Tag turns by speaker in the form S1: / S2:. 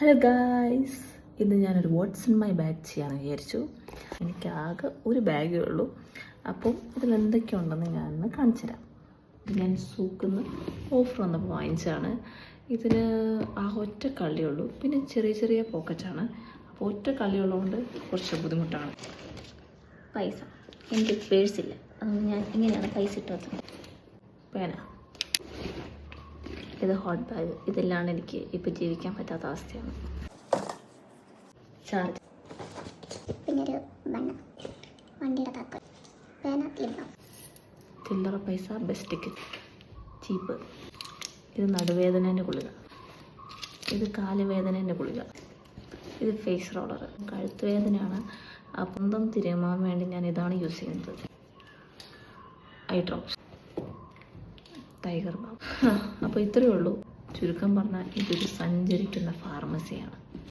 S1: Hello guys, ഇന്ന് ഞാനൊരു what's in my bag ചെയ്യാമെന്ന് വിചാരിച്ചു. എനിക്കാകെ ഒരു ബാഗേ ഉള്ളൂ. അപ്പം ഇതിലെന്തൊക്കെയുണ്ടെന്ന് ഞാനൊന്ന് കാണിച്ചു തരാം. ഇത് ഞാൻ സൂക്കിന്ന് ഓഫർ വന്നപ്പോൾ വാങ്ങിച്ചതാണ്. ഇതിന് ആ ഒറ്റ കള്ളിയുള്ളൂ, പിന്നെ ചെറിയ ചെറിയ പോക്കറ്റാണ്. അപ്പോൾ ഒറ്റ കള്ളിയുള്ളതുകൊണ്ട് കുറച്ച് ബുദ്ധിമുട്ടാണ്.
S2: പൈസ എനിക്ക് പേഴ്സില്ല, ഞാൻ ഇങ്ങനെയാണ് പൈസ ഇട്ടത്.
S1: പേന, ഇത് ഹോട്ട് ബാഗ്. ഇതെല്ലാം എനിക്ക് ഇപ്പോൾ ജീവിക്കാൻ പറ്റാത്ത അവസ്ഥയാണ്. ചാർജ്,
S2: പിന്നെ ഒരു വണ്ടിയുടെ താക്കോൽ, പേന,
S1: ചില്ലറ പൈസ, ബെസ്റ്റ് ടിക്കറ്റ്, ചീപ്പ്. ഇത് നടുവേദനേൻ്റെ ഗുളിക, ഇത് കാലുവേദനേൻ്റെ ഗുളിക, ഇത് ഫേസ് റോളർ. കഴുത്ത് വേദനയാണ്, അപ്പം തിരുമാൻ വേണ്ടി ഞാൻ ഇതാണ് യൂസ് ചെയ്യുന്നത്. Eye drops, tiger balm. അപ്പോൾ ഇത്രയേ ഉള്ളൂ. ചുരുക്കം പറഞ്ഞാൽ ഇതൊരു സഞ്ചരിക്കുന്ന ഫാർമസിയാണ്.